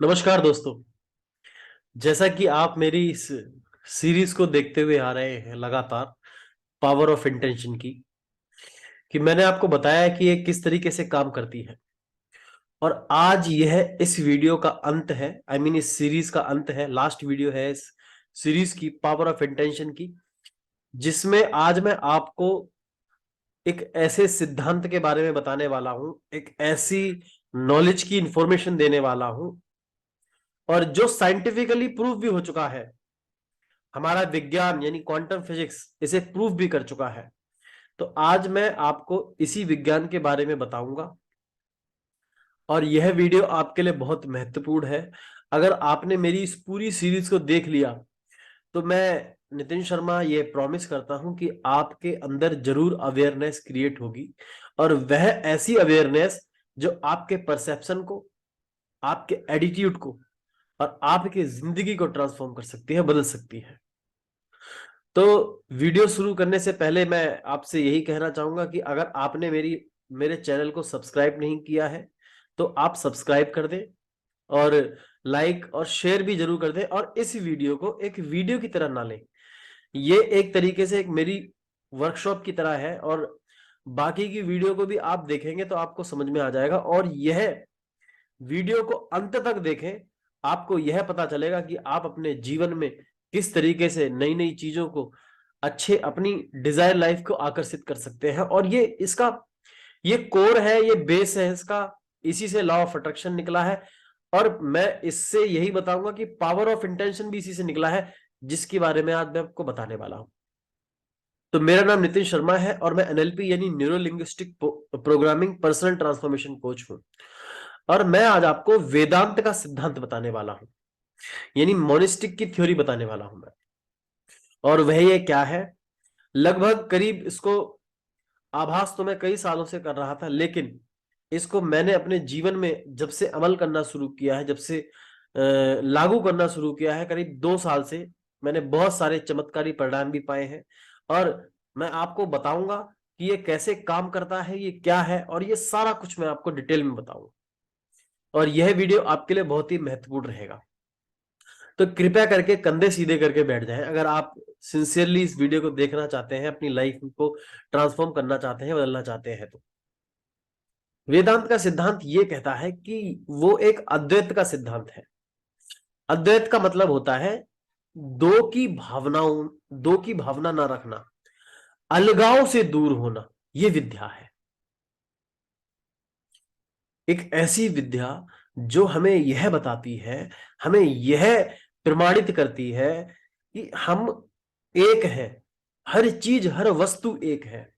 नमस्कार दोस्तों। जैसा कि आप मेरी इस सीरीज को देखते हुए आ रहे हैं लगातार, पावर ऑफ इंटेंशन की, कि मैंने आपको बताया कि ये किस तरीके से काम करती है। और आज यह इस वीडियो का अंत है, इस सीरीज का अंत है, लास्ट वीडियो है इस सीरीज की, पावर ऑफ इंटेंशन की, जिसमें आज मैं आपको एक ऐसे सिद्धांत के बारे में बताने वाला हूं, एक ऐसी नॉलेज की इंफॉर्मेशन देने वाला हूं, और जो साइंटिफिकली प्रूव भी हो चुका है। हमारा विज्ञान यानी क्वांटम फिजिक्स इसे प्रूव भी कर चुका है। तो आज मैं आपको इसी विज्ञान के बारे में बताऊंगा, और यह वीडियो आपके लिए बहुत महत्वपूर्ण है। अगर आपने मेरी इस पूरी सीरीज को देख लिया तो मैं नितिन शर्मा ये प्रॉमिस करता हूं कि आपके अंदर जरूर अवेयरनेस क्रिएट होगी, और वह ऐसी अवेयरनेस जो आपके परसेप्शन को, आपके एटीट्यूड को और आपकी जिंदगी को ट्रांसफॉर्म कर सकती है, बदल सकती है। तो वीडियो शुरू करने से पहले मैं आपसे यही कहना चाहूंगा कि अगर आपने मेरे चैनल को सब्सक्राइब नहीं किया है तो आप सब्सक्राइब कर दें, और लाइक और शेयर भी जरूर कर दें, और इस वीडियो को एक वीडियो की तरह ना लें। ये एक तरीके से एक मेरी वर्कशॉप की तरह है, और बाकी की वीडियो को भी आप देखेंगे तो आपको समझ में आ जाएगा, और यह वीडियो को अंत तक देखें। आपको यह पता चलेगा कि आप अपने जीवन में किस तरीके से नई नई चीजों को, अच्छे अपनी डिजायर लाइफ को आकर्षित कर सकते हैं। और ये कोर है, ये बेस है इसका, इसी से लॉ ऑफ अट्रैक्शन निकला है। और मैं इससे यही बताऊंगा कि पावर ऑफ इंटेंशन भी इसी से निकला है, जिसके बारे में आज मैं आपको बताने वाला हूं। तो मेरा नाम नितिन शर्मा है, और मैं एनएलपी यानी neuro linguistic programming personal transformation coach हूं। और मैं आज आपको वेदांत का सिद्धांत बताने वाला हूं, यानी मोनिस्टिक की थ्योरी बताने वाला हूं मैं। और वह ये क्या है, लगभग करीब इसको आभास तो मैं कई सालों से कर रहा था, लेकिन इसको मैंने अपने जीवन में जब से अमल करना शुरू किया है, जब से लागू करना शुरू किया है, करीब 2 साल से मैंने बहुत सारे चमत्कारी परिणाम भी पाए हैं। और मैं आपको बताऊंगा कि ये कैसे काम करता है, ये क्या है, और ये सारा कुछ मैं आपको डिटेल में बताऊंगा। और यह वीडियो आपके लिए बहुत ही महत्वपूर्ण रहेगा। तो कृपया करके कंधे सीधे करके बैठ जाएं अगर आप सिंसियरली इस वीडियो को देखना चाहते हैं, अपनी लाइफ को ट्रांसफॉर्म करना चाहते हैं, बदलना चाहते हैं। तो वेदांत का सिद्धांत ये कहता है कि वो एक अद्वैत का सिद्धांत है। अद्वैत का मतलब होता है दो की भावना ना रखना, अलगाव से दूर होना। ये विद्या है, एक ऐसी विद्या जो हमें यह बताती है, हमें यह प्रमाणित करती है कि हम एक हैं, हर चीज हर वस्तु एक है।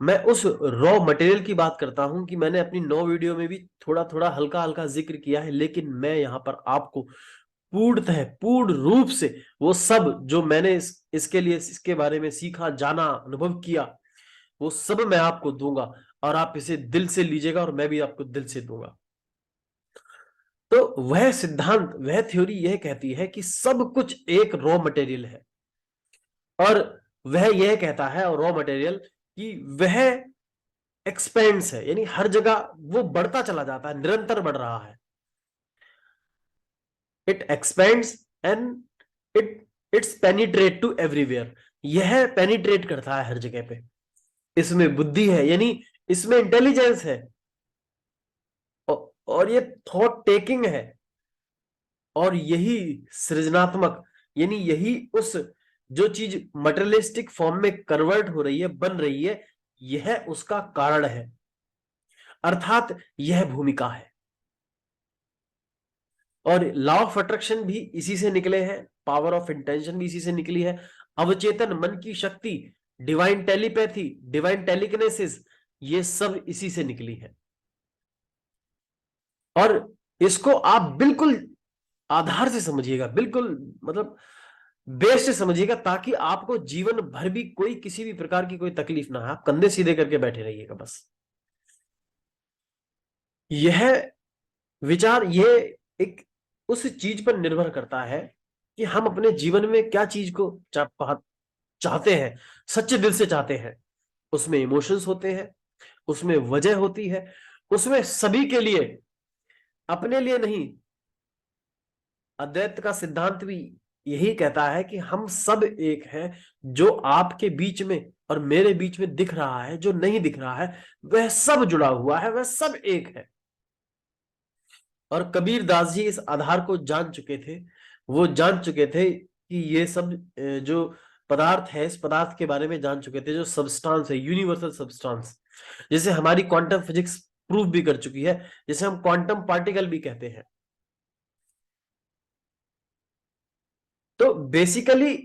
मैं उस रॉ मटेरियल की बात करता हूं कि मैंने अपनी 9 वीडियो में भी थोड़ा थोड़ा हल्का हल्का जिक्र किया है, लेकिन मैं यहां पर आपको पूर्णतः पूर्ण रूप से वो सब जो मैंने इसके लिए इसके बारे में सीखा, जाना, अनुभव किया, वो सब मैं आपको दूंगा। और आप इसे दिल से लीजिएगा, और मैं भी आपको दिल से दूंगा। तो वह सिद्धांत, वह थ्योरी यह कहती है कि सब कुछ एक रॉ मटेरियल है। और वह यह कहता है, और रॉ मटेरियल, कि वह एक्सपेंड्स है, यानी हर जगह वो बढ़ता चला जाता है, निरंतर बढ़ रहा है। It expands and it's penetrate to everywhere. यह पेनिट्रेट करता है हर जगह पे। इसमें बुद्धि है, यानी इसमें इंटेलिजेंस है, और ये थॉट टेकिंग है, और यही सृजनात्मक, यानी यही उस जो चीज मटेरियलिस्टिक फॉर्म में कन्वर्ट हो रही है, बन रही है, यह उसका कारण है, अर्थात यह भूमिका है। और लॉ ऑफ अट्रैक्शन भी इसी से निकले हैं, पावर ऑफ इंटेंशन भी इसी से निकली है। अवचेतन मन की शक्ति, डिवाइन टेलीपैथी, डिवाइन टेलीकिनेसिस, ये सब इसी से निकली है। और इसको आप बिल्कुल आधार से समझिएगा, बिल्कुल मतलब बेस से समझिएगा, ताकि आपको जीवन भर भी कोई किसी भी प्रकार की कोई तकलीफ ना है। आप कंधे सीधे करके बैठे रहिएगा बस। यह विचार ये एक उस चीज पर निर्भर करता है कि हम अपने जीवन में क्या चीज को चाहते हैं, सच्चे दिल से चाहते हैं। उसमें इमोशंस होते हैं, उसमें वजह होती है, उसमें सभी के लिए अपने लिए नहीं, अद्वैत का सिद्धांत भी यही कहता है कि हम सब एक हैं। जो आपके बीच में और मेरे बीच में दिख रहा है, जो नहीं दिख रहा है, वह सब जुड़ा हुआ है, वह सब एक है। और कबीर दास जी इस आधार को जान चुके थे। वो जान चुके थे कि ये सब जो पदार्थ है, इस पदार्थ के बारे में जान चुके थे, जो सब्सटेंस है, यूनिवर्सल सब्सटेंस, जैसे हमारी क्वांटम फिजिक्स प्रूव भी कर चुकी है, जिसे हम क्वांटम पार्टिकल भी कहते हैं। तो बेसिकली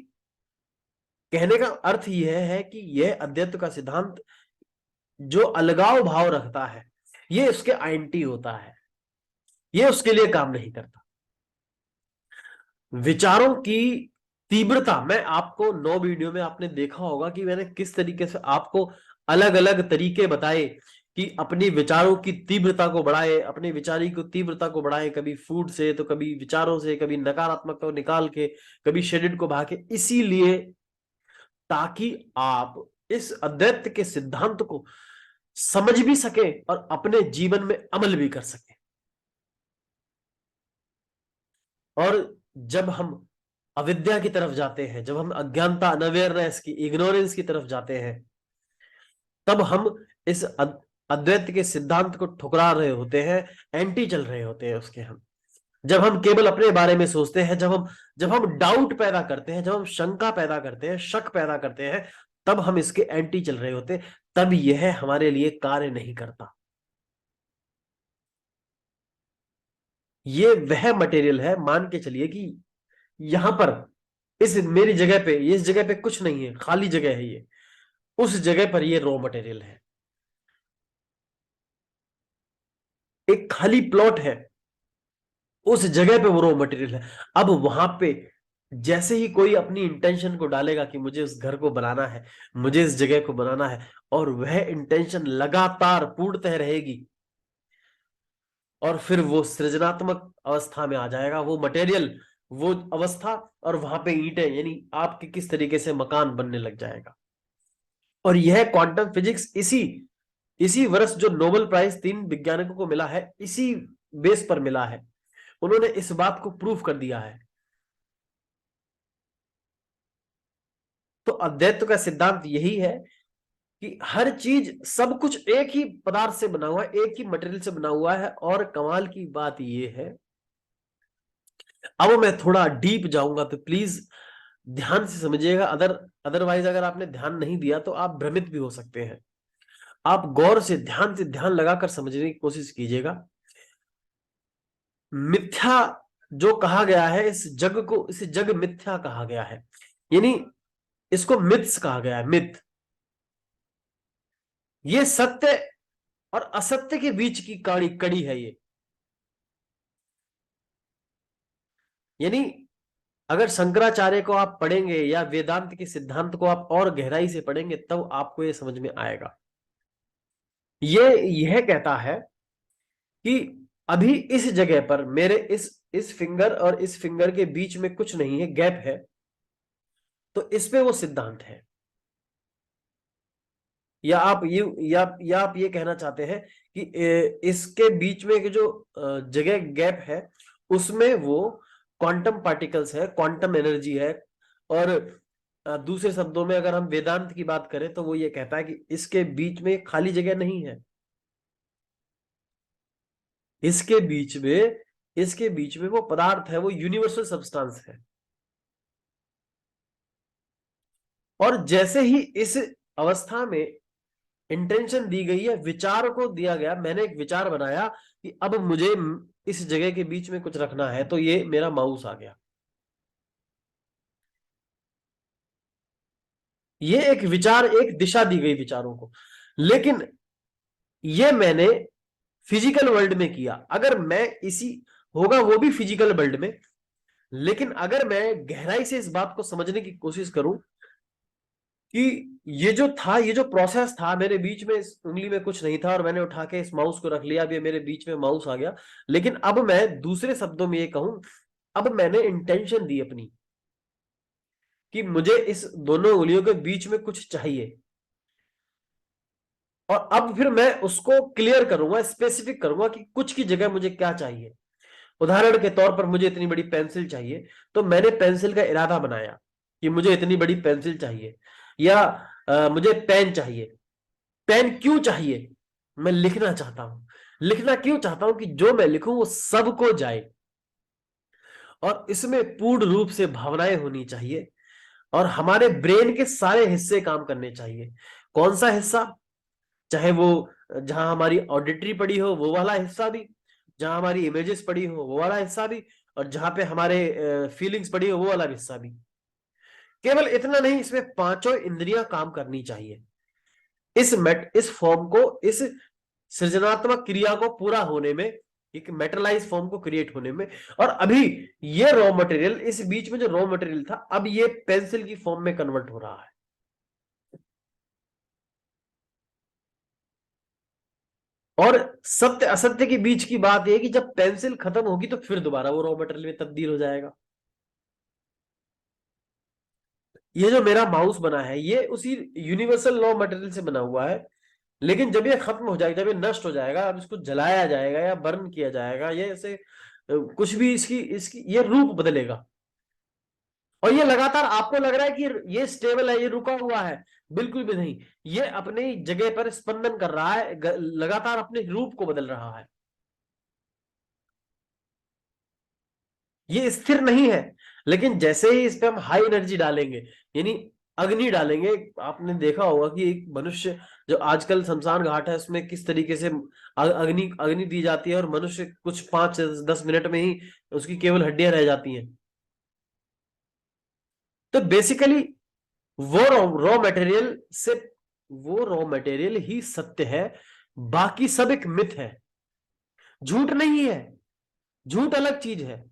कहने का अर्थ यह है कि यह अद्वैत का सिद्धांत जो अलगाव भाव रखता है, ये उसके एंटी होता है, ये उसके लिए काम नहीं करता। विचारों की तीव्रता, मैं आपको 9 वीडियो में आपने देखा होगा कि मैंने किस तरीके से आपको अलग अलग तरीके बताए कि अपनी विचारों की तीव्रता को बढ़ाए, अपनी विचारी को तीव्रता को बढ़ाए, कभी फूड से, तो कभी विचारों से, कभी नकारात्मक को निकाल के, कभी शेडिड को बहा के, इसीलिए ताकि आप इस अद्वैत के सिद्धांत को समझ भी सके और अपने जीवन में अमल भी कर सके। और जब हम अविद्या की तरफ जाते हैं, जब हम अज्ञानता, अनअवेयरनेस की, इग्नोरेंस की तरफ जाते हैं, तब हम इस अद्वैत के सिद्धांत को ठुकरा रहे होते हैं, एंटी चल रहे होते हैं उसके। हम जब हम केवल अपने बारे में सोचते हैं, जब हम डाउट पैदा करते हैं, जब हम शंका पैदा करते हैं, शक पैदा करते हैं, तब हम इसके एंटी चल रहे होते हैं। तब यह हमारे लिए कार्य नहीं करता। ये वह मटेरियल है, मान के चलिए कि यहां पर इस मेरी जगह पे, इस जगह पे कुछ नहीं है, खाली जगह है ये, उस जगह पर ये रॉ मटेरियल है। एक खाली प्लॉट है, उस जगह पे वो रॉ मटेरियल है। अब वहां पे जैसे ही कोई अपनी इंटेंशन को डालेगा कि मुझे उस घर को बनाना है, मुझे इस जगह को बनाना है, और वह इंटेंशन लगातार पूर्णतः रहेगी, और फिर वो सृजनात्मक अवस्था में आ जाएगा, वो मटेरियल, वो अवस्था, और वहां पे ईंटें, यानी आपके किस तरीके से मकान बनने लग जाएगा। और यह क्वांटम फिजिक्स इसी इसी वर्ष जो नोबेल प्राइज 3 वैज्ञानिकों को मिला है, इसी बेस पर मिला है। उन्होंने इस बात को प्रूफ कर दिया है। तो अद्वैत का सिद्धांत यही है कि हर चीज, सब कुछ एक ही पदार्थ से बना हुआ है, एक ही मटेरियल से बना हुआ है। और कमाल की बात यह है, अब मैं थोड़ा डीप जाऊंगा, तो प्लीज ध्यान से समझिएगा। अदरवाइज अगर आपने ध्यान नहीं दिया तो आप भ्रमित भी हो सकते हैं। आप गौर से, ध्यान से, ध्यान लगाकर समझने की कोशिश कीजिएगा। मिथ्या जो कहा गया है, इस जग को, इस जग मिथ्या कहा गया है, यानी इसको मिथ्स कहा गया है, मिथ। ये सत्य और असत्य के बीच की कड़ी कड़ी है ये। यानी अगर शंकराचार्य को आप पढ़ेंगे या वेदांत के सिद्धांत को आप और गहराई से पढ़ेंगे, तब आपको ये समझ में आएगा। ये यह कहता है कि अभी इस जगह पर मेरे इस फिंगर और इस फिंगर के बीच में कुछ नहीं है, गैप है। तो इस पे वो सिद्धांत है। या आप ये कहना चाहते हैं कि इसके बीच में जो जगह गैप है, उसमें वो क्वांटम पार्टिकल्स है, क्वांटम एनर्जी है। और दूसरे शब्दों में अगर हम वेदांत की बात करें, तो वो ये कहता है कि इसके बीच में खाली जगह नहीं है। इसके बीच में इसके बीच में वो पदार्थ है, वो यूनिवर्सल सब्सटेंस है। और जैसे ही इस अवस्था में इंटेंशन दी गई है, विचार को दिया गया, मैंने एक विचार बनाया कि अब मुझे इस जगह के बीच में कुछ रखना है, तो ये मेरा माउस आ गया। ये एक विचार, एक दिशा दी गई विचारों को। लेकिन ये मैंने फिजिकल वर्ल्ड में किया। अगर मैं इसी होगा वो भी फिजिकल वर्ल्ड में, लेकिन अगर मैं गहराई से इस बात को समझने की कोशिश करूं कि ये जो था, ये जो प्रोसेस था, मेरे बीच में इस उंगली में कुछ नहीं था और मैंने उठा के इस माउस को रख लिया, अब ये मेरे बीच में माउस आ गया। लेकिन अब मैं दूसरे शब्दों में ये कहूं, अब मैंने इंटेंशन दी अपनी कि मुझे इस दोनों उंगलियों के बीच में कुछ चाहिए। और अब फिर मैं उसको क्लियर करूंगा, स्पेसिफिक करूंगा कि कुछ की जगह मुझे क्या चाहिए। उदाहरण के तौर पर मुझे इतनी बड़ी पेंसिल चाहिए, तो मैंने पेंसिल का इरादा बनाया कि मुझे इतनी बड़ी पेंसिल चाहिए, या मुझे पेन चाहिए। पेन क्यों चाहिए? मैं लिखना चाहता हूं। लिखना क्यों चाहता हूं? कि जो मैं लिखूं वो सबको जाए, और इसमें पूर्ण रूप से भावनाएं होनी चाहिए, और हमारे ब्रेन के सारे हिस्से काम करने चाहिए। कौन सा हिस्सा? चाहे वो जहां हमारी ऑडिटरी पड़ी हो वो वाला हिस्सा भी, जहां हमारी इमेजेस पड़ी हो वो वाला हिस्सा भी, और जहां पे हमारे फीलिंग्स पड़ी हो वो वाला हिस्सा भी। केवल इतना नहीं, इसमें पांचों इंद्रियां काम करनी चाहिए इस फॉर्म को, इस सृजनात्मक क्रिया को पूरा होने में, एक मेटलाइज फॉर्म को क्रिएट होने में। और अभी ये रॉ मटेरियल, इस बीच में जो रॉ मटेरियल था, अब ये पेंसिल की फॉर्म में कन्वर्ट हो रहा है। और सत्य असत्य के बीच की बात यह है कि जब पेंसिल खत्म होगी तो फिर दोबारा वो रॉ मटेरियल में तब्दील हो जाएगा। ये जो मेरा माउस बना है ये उसी यूनिवर्सल रॉ मटेरियल से बना हुआ है, लेकिन जब ये खत्म हो जाएगा, जब ये नष्ट हो जाएगा, अब इसको जलाया जाएगा या बर्न किया जाएगा, ये ऐसे कुछ भी इसकी इसकी ये रूप बदलेगा। और ये लगातार आपको लग रहा है कि ये स्टेबल है, ये रुका हुआ है। बिल्कुल भी नहीं, ये अपनी जगह पर स्पंदन कर रहा है, लगातार अपने रूप को बदल रहा है। ये स्थिर नहीं है। लेकिन जैसे ही इस पे हम हाई एनर्जी डालेंगे, यानी अग्नि डालेंगे, आपने देखा होगा कि एक मनुष्य, जो आजकल शमशान घाट है उसमें किस तरीके से अग्नि अग्नि दी जाती है, और मनुष्य कुछ 5 से 10 मिनट में ही उसकी केवल हड्डियां रह जाती हैं। तो बेसिकली वो रॉ मटेरियल से, वो रॉ मटेरियल ही सत्य है, बाकी सब एक मिथ है, झूठ नहीं है। झूठ अलग चीज है।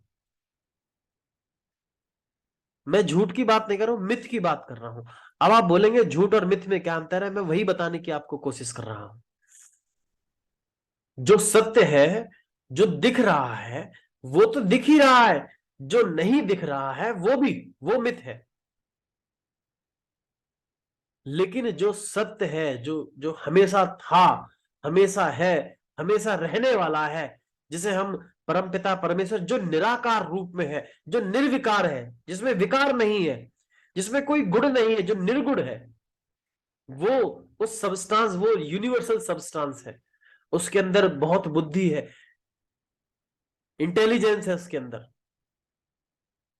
मैं झूठ की बात नहीं कर रहा हूं, मिथ की बात कर रहा हूं। अब आप बोलेंगे झूठ और मिथ में क्या अंतर है, मैं वही बताने की आपको कोशिश कर रहा हूं। जो सत्य है, जो दिख रहा है, वो तो दिख ही रहा है। जो नहीं दिख रहा है वो भी, वो मिथ है। लेकिन जो सत्य है, जो जो हमेशा था, हमेशा है, हमेशा रहने वाला है, जिसे हम परमपिता परमेश्वर, जो निराकार रूप में है, जो निर्विकार है, जिसमें विकार नहीं है, जिसमें कोई गुण नहीं है, जो निर्गुण है, वो उस सब्सटेंस, वो यूनिवर्सल सब्सटेंस है। उसके अंदर बहुत बुद्धि है, इंटेलिजेंस है उसके अंदर।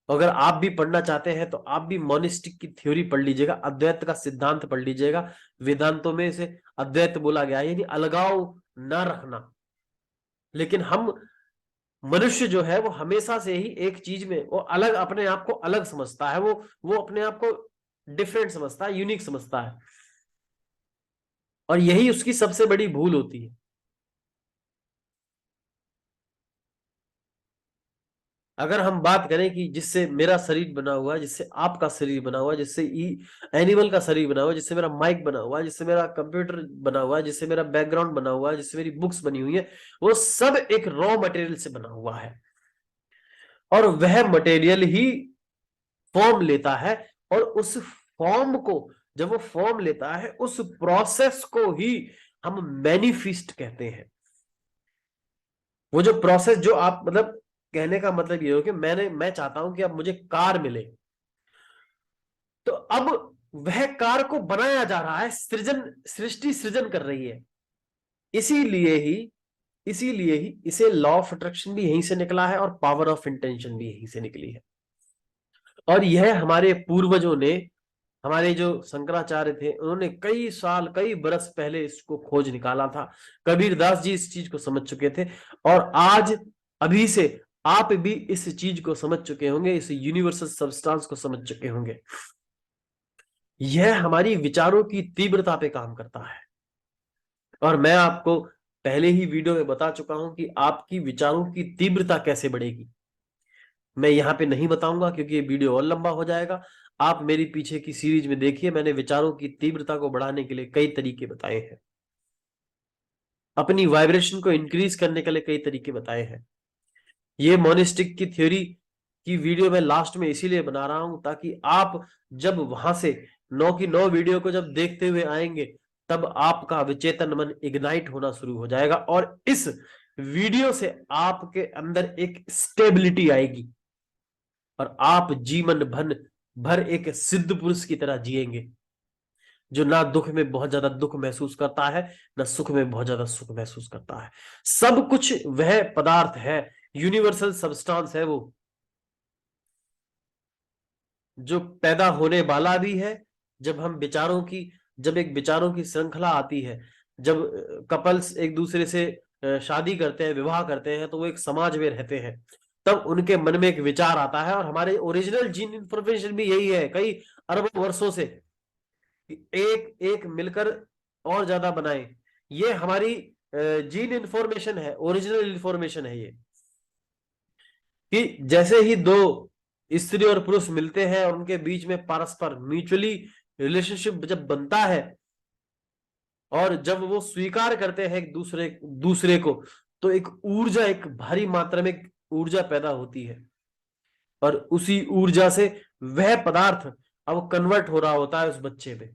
अगर आप भी पढ़ना चाहते हैं तो आप भी मोनिस्टिक की थ्योरी पढ़ लीजिएगा, अद्वैत का सिद्धांत पढ़ लीजिएगा। वेदांतों में इसे अद्वैत बोला गया है, यानी अलगाव ना रखना। लेकिन हम, मनुष्य जो है वो हमेशा से ही एक चीज में, वो अलग, अपने आप को अलग समझता है, वो अपने आप को डिफरेंट समझता है, यूनिक समझता है। और यही उसकी सबसे बड़ी भूल होती है। अगर हम बात करें कि जिससे मेरा शरीर बना हुआ है, जिससे आपका शरीर बना हुआ है, जिससे एनिमल का शरीर बना हुआ है, जिससे मेरा माइक बना हुआ है, जिससे मेरा कंप्यूटर बना हुआ है, जिससे मेरा बैकग्राउंड बना हुआ है, जिससे मेरी बुक्स बनी हुई है, वो सब एक रॉ मटेरियल से बना हुआ है। और वह मटेरियल ही फॉर्म लेता है, और उस फॉर्म को, जब वो फॉर्म लेता है, उस प्रोसेस को ही हम मैनिफेस्ट कहते हैं। वो जो प्रोसेस, जो आप मतलब, कहने का मतलब ये हो कि मैं चाहता हूं कि अब मुझे कार मिले, तो अब वह कार को बनाया जा रहा है, सृष्टि सृजन कर रही है। इसीलिए ही इसीलिए ही इसे लॉ ऑफ अट्रैक्शन भी यहीं से निकला है, और पावर ऑफ इंटेंशन भी यहीं से निकली है। और यह हमारे पूर्वजों ने, हमारे जो शंकराचार्य थे, उन्होंने कई साल, कई बरस पहले इसको खोज निकाला था। कबीरदास जी इस चीज को समझ चुके थे, और आज, अभी से आप भी इस चीज को समझ चुके होंगे, इस यूनिवर्सल सब्सटेंस को समझ चुके होंगे। यह हमारी विचारों की तीव्रता पे काम करता है। और मैं आपको पहले ही वीडियो में बता चुका हूं कि आपकी विचारों की तीव्रता कैसे बढ़ेगी। मैं यहां पे नहीं बताऊंगा क्योंकि ये वीडियो और लंबा हो जाएगा। आप मेरी पीछे की सीरीज में देखिए, मैंने विचारों की तीव्रता को बढ़ाने के लिए कई तरीके बताए हैं, अपनी वाइब्रेशन को इंक्रीज करने के लिए कई तरीके बताए हैं। ये मोनिस्टिक की थ्योरी की वीडियो मैं लास्ट में इसीलिए बना रहा हूं, ताकि आप जब वहां से 9 की 9 वीडियो को जब देखते हुए आएंगे, तब आपका विचेतन मन इग्नाइट होना शुरू हो जाएगा और इस वीडियो से आपके अंदर एक स्टेबिलिटी आएगी और आप जीवन भर एक सिद्ध पुरुष की तरह जिएंगे, जो ना दुख में बहुत ज्यादा दुख महसूस करता है, ना सुख में बहुत ज्यादा सुख महसूस करता है। सब कुछ वह पदार्थ है, यूनिवर्सल सब्सटेंस है वो, जो पैदा होने वाला भी है। जब एक विचारों की श्रृंखला आती है, जब कपल्स एक दूसरे से शादी करते हैं, विवाह करते हैं, तो वो एक समाज में रहते हैं, तब उनके मन में एक विचार आता है। और हमारे ओरिजिनल जीन इंफॉर्मेशन भी यही है कई अरबों वर्षों से, एक एक मिलकर और ज्यादा बनाए। ये हमारी जीन इंफॉर्मेशन है, ओरिजिनल इंफॉर्मेशन है ये, कि जैसे ही दो स्त्री और पुरुष मिलते हैं और उनके बीच में परस्पर म्यूचुअली रिलेशनशिप जब बनता है और जब वो स्वीकार करते हैं एक दूसरे दूसरे को, तो एक ऊर्जा, एक भारी मात्रा में ऊर्जा पैदा होती है और उसी ऊर्जा से वह पदार्थ अब कन्वर्ट हो रहा होता है उस बच्चे में।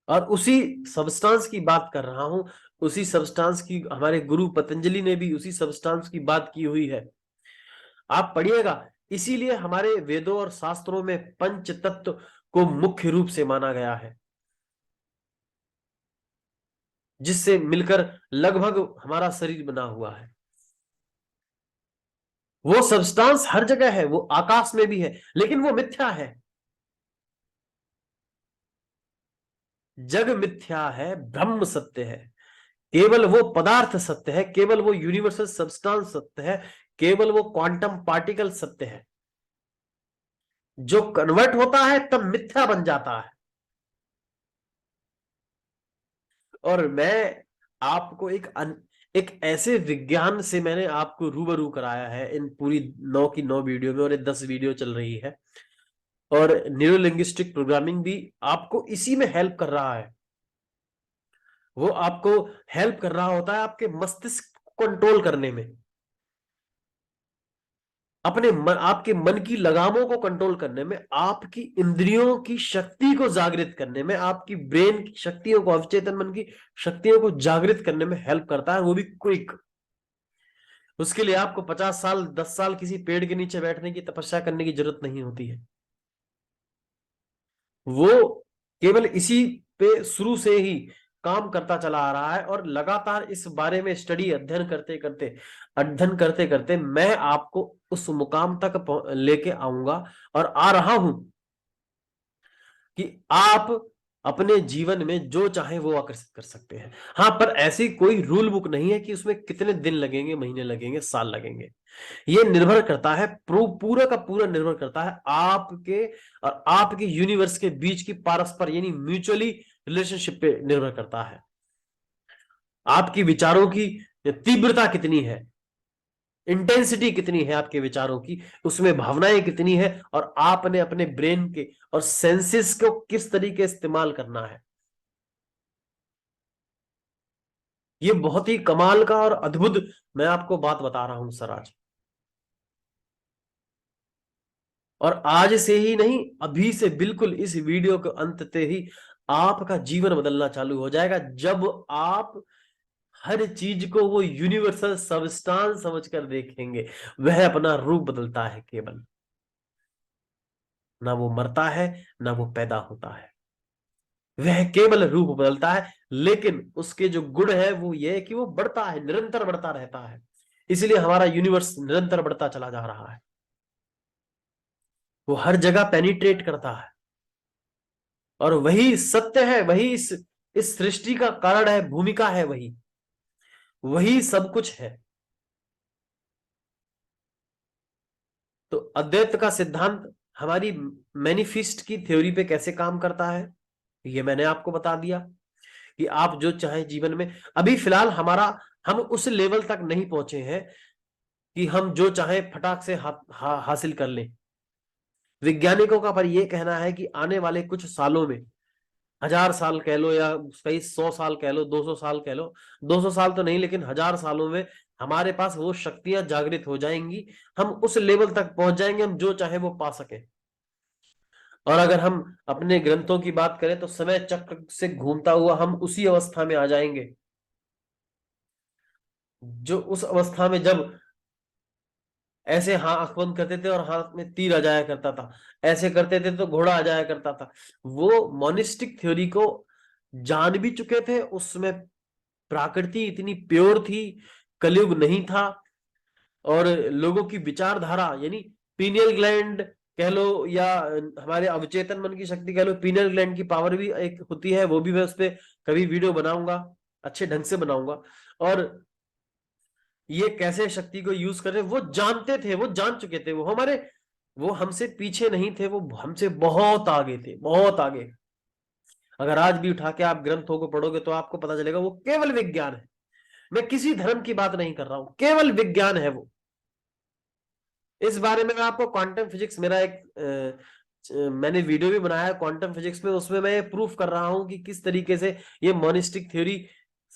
और उसी सब्सटेंस की बात कर रहा हूं, उसी सब्सटेंस की हमारे गुरु पतंजलि ने भी उसी सब्सटेंस की बात की हुई है, आप पढ़िएगा। इसीलिए हमारे वेदों और शास्त्रों में पंच तत्व को मुख्य रूप से माना गया है, जिससे मिलकर लगभग हमारा शरीर बना हुआ है। वो सब्सटेंस हर जगह है, वो आकाश में भी है, लेकिन वो मिथ्या है। जग मिथ्या है, ब्रह्म सत्य है। केवल वो पदार्थ सत्य है, केवल वो यूनिवर्सल सब्सटेंस सत्य है, केवल वो क्वांटम पार्टिकल सत्य है। जो कन्वर्ट होता है तब मिथ्या बन जाता है। और मैं आपको एक ऐसे विज्ञान से मैंने आपको रूबरू कराया है इन पूरी 9 की 9 वीडियो में, और ये 10 वीडियो चल रही है। और न्यूरो लिंग्विस्टिक प्रोग्रामिंग भी आपको इसी में हेल्प कर रहा है। वो आपको हेल्प कर रहा होता है आपके मस्तिष्क को कंट्रोल करने में, आपके मन की लगामों को कंट्रोल करने में, आपकी इंद्रियों की शक्ति को जागृत करने में, आपकी ब्रेन की शक्तियों को, अवचेतन मन की शक्तियों को जागृत करने में हेल्प करता है, वो भी क्विक। उसके लिए आपको 50 साल 10 साल किसी पेड़ के नीचे बैठने की तपस्या करने की जरूरत नहीं होती है। वो केवल इसी पे शुरू से ही काम करता चला आ रहा है। और लगातार इस बारे में स्टडी, अध्ययन करते करते मैं आपको उस मुकाम तक लेके आऊंगा और आ रहा हूं कि आप अपने जीवन में जो चाहे वो आकर्षित कर सकते हैं। हाँ, पर ऐसी कोई रूल बुक नहीं है कि उसमें कितने दिन लगेंगे, महीने लगेंगे, साल लगेंगे। ये निर्भर करता है, पूरा का पूरा निर्भर करता है आपके और आपके यूनिवर्स के बीच की पारस्पर यानी म्यूचुअली रिलेशनशिप पे निर्भर करता है। आपकी विचारों की तीव्रता कितनी है, इंटेंसिटी कितनी है आपके विचारों की, उसमें भावनाएं कितनी है, और आपने अपने ब्रेन के और सेंसेस को किस तरीके इस्तेमाल करना है। ये बहुत ही कमाल का और अद्भुत मैं आपको बात बता रहा हूं सर आज। और आज से ही नहीं, अभी से बिल्कुल इस वीडियो के अंत से ही आपका जीवन बदलना चालू हो जाएगा, जब आप हर चीज को वो यूनिवर्सल सबस्टांस समझकर देखेंगे। वह अपना रूप बदलता है केवल, ना वो मरता है, ना वो पैदा होता है। वह केवल रूप बदलता है, लेकिन उसके जो गुण है वो ये है कि वो बढ़ता है, निरंतर बढ़ता रहता है। इसलिए हमारा यूनिवर्स निरंतर बढ़ता चला जा रहा है। वो हर जगह पेनिट्रेट करता है और वही सत्य है, वही इस सृष्टि का कारण है, भूमिका है, वही वही सब कुछ है। तो अद्वैत का सिद्धांत हमारी मैनिफिस्ट की थ्योरी पे कैसे काम करता है, ये मैंने आपको बता दिया कि आप जो चाहे जीवन में, अभी फिलहाल हम उस लेवल तक नहीं पहुंचे हैं कि हम जो चाहे फटाक से हासिल कर लें। वैज्ञानिकों का पर यह कहना है कि आने वाले कुछ सालों में, 1000 साल कह लो या कई 100 साल कह लो, 200 साल कह लो, 200 साल तो नहीं लेकिन 1000 सालों में हमारे पास वो शक्तियां जागृत हो जाएंगी, हम उस लेवल तक पहुंच जाएंगे हम जो चाहे वो पा सके। और अगर हम अपने ग्रंथों की बात करें तो समय चक्र से घूमता हुआ हम उसी अवस्था में आ जाएंगे, जो उस अवस्था में जब ऐसे हाँ आंख बंद करते थे और हाथ में तीर आ जाया करता था, ऐसे करते थे तो घोड़ा आ जाया करता था। वो मोनिस्टिक थ्योरी को जान भी चुके थे। उसमें प्रकृति इतनी प्योर थी, कलयुग नहीं था, और लोगों की विचारधारा यानी पीनियल ग्लैंड कह लो या हमारे अवचेतन मन की शक्ति कह लो, पीनियल ग्लैंड की पावर भी एक होती है, वो भी मैं उस पर कभी वीडियो बनाऊंगा, अच्छे ढंग से बनाऊंगा। और ये कैसे शक्ति को यूज कर रहे वो जानते थे, वो जान चुके थे, वो हमसे पीछे नहीं थे, वो हमसे बहुत आगे थे, बहुत आगे। अगर आज भी उठा के आप ग्रंथों को पढ़ोगे तो आपको पता चलेगा वो केवल विज्ञान है। मैं किसी धर्म की बात नहीं कर रहा हूं, केवल विज्ञान है वो। इस बारे में मैं आपको क्वांटम फिजिक्स, मेरा एक मैंने वीडियो भी बनाया है क्वांटम फिजिक्स में, उसमें मैं प्रूफ कर रहा हूं कि किस तरीके से ये मोनिस्टिक थ्योरी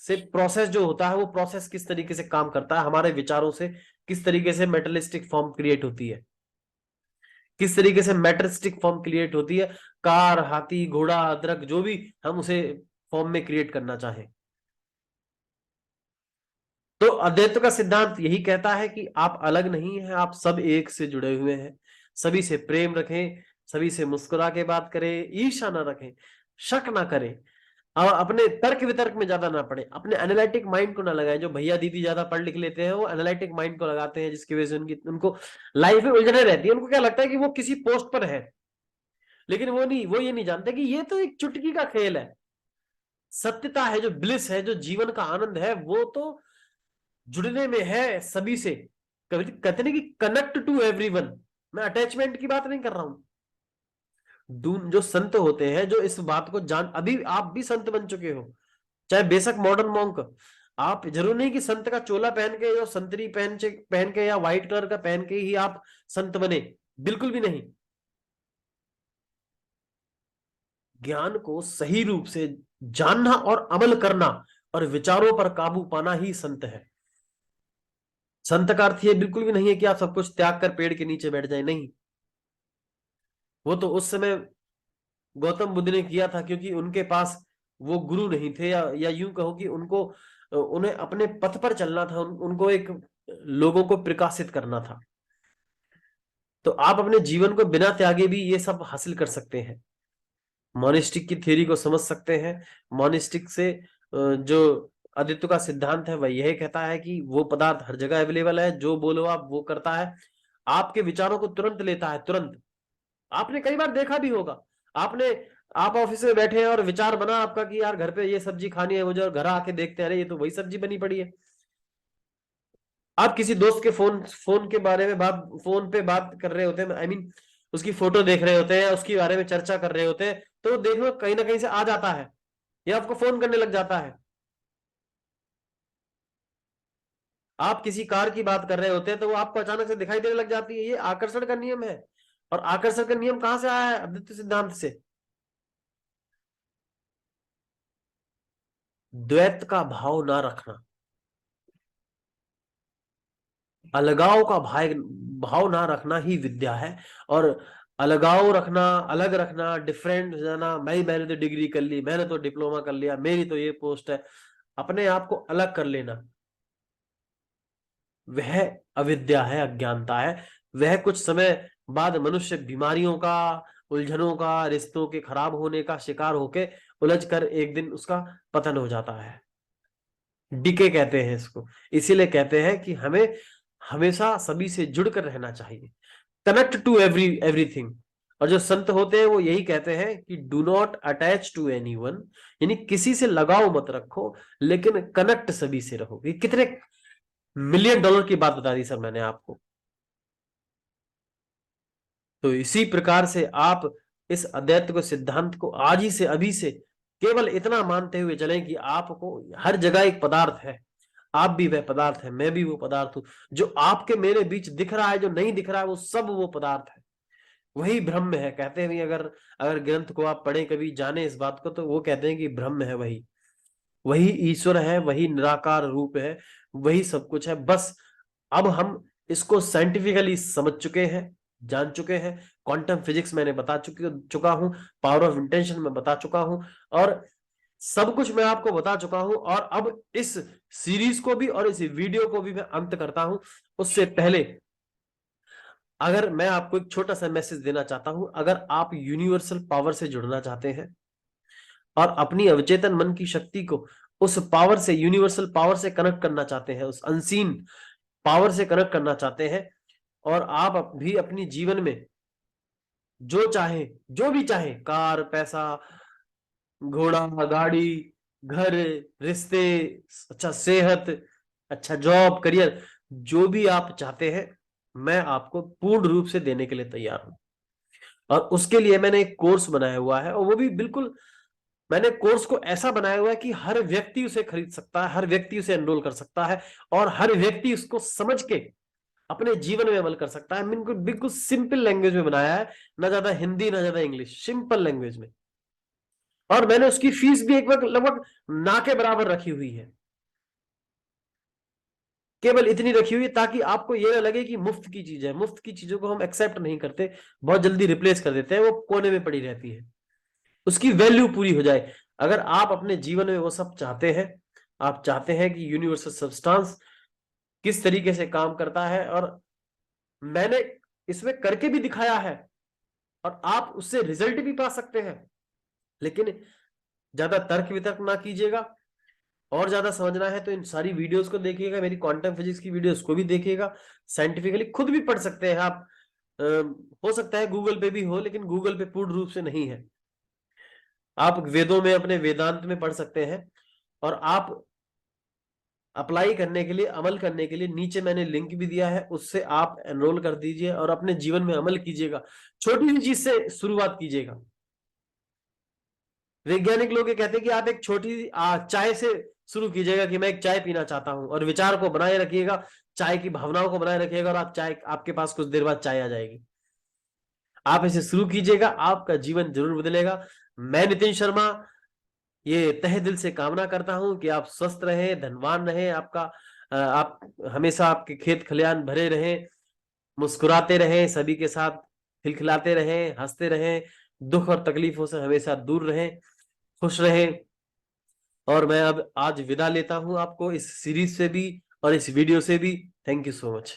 से प्रोसेस जो होता है वो प्रोसेस किस तरीके से काम करता है, हमारे विचारों से किस तरीके से मेटलिस्टिक फॉर्म क्रिएट होती है, किस तरीके से मेटलिस्टिक फॉर्म क्रिएट होती है, कार, हाथी, घोड़ा, अदरक, जो भी हम उसे फॉर्म में क्रिएट करना चाहें। तो अद्वैत का सिद्धांत यही कहता है कि आप अलग नहीं हैं, आप सब एक से जुड़े हुए हैं। सभी से प्रेम रखें, सभी से मुस्कुरा के बात करें, ईर्ष्या ना रखें, शक ना करें, और अपने तर्क वितर्क में ज्यादा ना पड़े, अपने एनालिटिक माइंड को ना लगाएं। जो भैया दीदी ज्यादा पढ़ लिख लेते हैं वो एनालिटिक माइंड को लगाते हैं, जिसकी वजह से उनको लाइफ में उलझने रहती है। उनको क्या लगता है कि वो किसी पोस्ट पर है, लेकिन वो ये नहीं जानते कि ये तो एक चुटकी का खेल है। सत्यता है, जो ब्लिस है, जो जीवन का आनंद है, वो तो जुड़ने में है सभी से। कभी कहते नहीं कि कनेक्ट टू एवरीवन, मैं अटैचमेंट की बात नहीं कर रहा हूं। जो संत होते हैं, जो इस बात को जान, अभी आप भी संत बन चुके हो, चाहे बेशक मॉडर्न मॉन्क। आप जरूर नहीं कि संत का चोला पहन के या संतरी पहन के या व्हाइट कलर का पहन के ही आप संत बने, बिल्कुल भी नहीं। ज्ञान को सही रूप से जानना और अमल करना और विचारों पर काबू पाना ही संत है। संत का अर्थ ये बिल्कुल भी नहीं है कि आप सब कुछ त्याग कर पेड़ के नीचे बैठ जाए, नहीं। वो तो उस समय गौतम बुद्ध ने किया था, क्योंकि उनके पास वो गुरु नहीं थे, या यूं कहो कि उन्हें अपने पथ पर चलना था, उनको एक लोगों को प्रकाशित करना था। तो आप अपने जीवन को बिना त्यागे भी ये सब हासिल कर सकते हैं। मोनिस्टिक की थ्योरी को समझ सकते हैं। मोनिस्टिक से जो अद्वैत का सिद्धांत है वह यह कहता है कि वो पदार्थ हर जगह अवेलेबल है, जो बोलो आप वो करता है, आपके विचारों को तुरंत लेता है, तुरंत। आपने कई बार देखा भी होगा, आपने आप ऑफिस में बैठे हैं और विचार बना आपका कि यार घर पे ये सब्जी खानी है मुझे, और घर आके देखते हैं अरे ये तो वही सब्जी बनी पड़ी है। आप किसी दोस्त के फोन फोन के बारे में फोन पे बात कर रहे होते हैं, आई मीन उसकी फोटो देख रहे होते हैं, उसके बारे में चर्चा कर रहे होते हैं, तो देखो कहीं ना कहीं से आ जाता है, या आपको फोन करने लग जाता है। आप किसी कार की बात कर रहे होते हैं तो वो आपको अचानक से दिखाई देने लग जाती है। ये आकर्षण का नियम है। और आकर्षण का नियम कहां से आया है? अद्वैत सिद्धांत से। द्वैत का भाव ना रखना, अलगाव का भाव ना रखना ही विद्या है। और अलगाव रखना, अलग रखना, डिफरेंट हो जाना, मैंने तो डिग्री कर ली, मैंने तो डिप्लोमा कर लिया, मेरी तो ये पोस्ट है, अपने आप को अलग कर लेना, वह अविद्या है, अज्ञानता है। वह कुछ समय बाद मनुष्य बीमारियों का, उलझनों का, रिश्तों के खराब होने का शिकार होके उलझ कर एक दिन उसका पतन हो जाता है। डीके कहते हैं इसको। इसीलिए कहते हैं कि हमें हमेशा सभी से जुड़कर रहना चाहिए, कनेक्ट टू एवरीथिंग। और जो संत होते हैं वो यही कहते हैं कि do not attach to anyone, यानी किसी से लगाव मत रखो, लेकिन कनेक्ट सभी से रहो। ये कितने मिलियन डॉलर की बात बता दी सर मैंने आपको। तो इसी प्रकार से आप इस अद्वैत को सिद्धांत को आज ही से, अभी से केवल इतना मानते हुए चलें कि आपको हर जगह एक पदार्थ है, आप भी वह पदार्थ है, मैं भी वो पदार्थ हूं। जो आपके मेरे बीच दिख रहा है, जो नहीं दिख रहा है, वो सब वो पदार्थ है, वही ब्रह्म है। कहते हैं अगर अगर ग्रंथ को आप पढ़े, कभी जाने इस बात को, तो वो कहते हैं कि ब्रह्म है, वही वही ईश्वर है, वही निराकार रूप है, वही सब कुछ है। बस अब हम इसको साइंटिफिकली समझ चुके हैं, जान चुके हैं, क्वांटम फिजिक्स मैंने बता चुका हूं, पावर ऑफ इंटेंशन में बता चुका हूं, और सब कुछ मैं आपको बता चुका हूं। और अब इस सीरीज को भी और इस वीडियो को भी मैं अंत करता हूं, उससे पहले अगर मैं आपको एक छोटा सा मैसेज देना चाहता हूं, अगर आप यूनिवर्सल पावर से जुड़ना चाहते हैं और अपनी अवचेतन मन की शक्ति को उस पावर से, यूनिवर्सल पावर से कनेक्ट करना चाहते हैं, उस अनसीन पावर से कनेक्ट करना चाहते हैं, और आप भी अपनी जीवन में जो चाहे, जो भी चाहे, कार, पैसा, घोड़ा, गाड़ी, घर, रिश्ते, अच्छा सेहत, अच्छा जॉब, करियर, जो भी आप चाहते हैं, मैं आपको पूर्ण रूप से देने के लिए तैयार हूं। और उसके लिए मैंने एक कोर्स बनाया हुआ है, और वो भी बिल्कुल मैंने कोर्स को ऐसा बनाया हुआ है कि हर व्यक्ति उसे खरीद सकता है, हर व्यक्ति उसे एनरोल कर सकता है, और हर व्यक्ति उसको समझ के अपने जीवन में अमल कर सकता है। बिल्कुल बिल्कुल सिंपल लैंग्वेज में बनाया है, ना ज्यादा हिंदी ना ज्यादा इंग्लिश, सिंपल लैंग्वेज में। और मैंने उसकी फीस भी एक वक्त लगभग ना के बराबर रखी हुई है, केवल इतनी रखी हुई है ताकि आपको यह ना लगे कि मुफ्त की चीज है। मुफ्त की चीजों को हम एक्सेप्ट नहीं करते, बहुत जल्दी रिप्लेस कर देते हैं, वो कोने में पड़ी रहती है, उसकी वैल्यू पूरी हो जाए। अगर आप अपने जीवन में वो सब चाहते हैं, आप चाहते हैं कि यूनिवर्सल सब्सटेंस किस तरीके से काम करता है, और मैंने इसमें करके भी दिखाया है, और आप उससे रिजल्ट भी पा सकते हैं, लेकिन ज्यादा तर्क वितर्क ना कीजिएगा। और ज्यादा समझना है तो इन सारी वीडियोस को देखिएगा, मेरी क्वांटम फिजिक्स की वीडियोस को भी देखिएगा, साइंटिफिकली खुद भी पढ़ सकते हैं आप। हो सकता है गूगल पे भी हो, लेकिन गूगल पे पूर्ण रूप से नहीं है। आप वेदों में, अपने वेदांत में पढ़ सकते हैं, और आप अप्लाई करने के लिए, अमल करने के लिए नीचे मैंने लिंक भी दिया है, उससे आप एनरोल कर दीजिए और अपने जीवन में अमल कीजिएगा। छोटी सी चीज से शुरुआत कीजिएगा। वैज्ञानिक लोग ये कहते हैं कि आप एक छोटी चाय से शुरू कीजिएगा, कि मैं एक चाय पीना चाहता हूं, और विचार को बनाए रखिएगा, चाय की भावनाओं को बनाए रखिएगा, और आप चाय, आपके पास कुछ देर बाद चाय आ जाएगी। आप इसे शुरू कीजिएगा, आपका जीवन जरूर बदलेगा। मैं नितिन शर्मा ये तहे दिल से कामना करता हूं कि आप स्वस्थ रहें, धनवान रहें, आप हमेशा आपके खेत खलियान भरे रहें, मुस्कुराते रहें, सभी के साथ खिलखिलाते रहें, हंसते रहें, दुख और तकलीफों से हमेशा दूर रहें, खुश रहें। और मैं अब आज विदा लेता हूं आपको इस सीरीज से भी और इस वीडियो से भी। Thank you so much.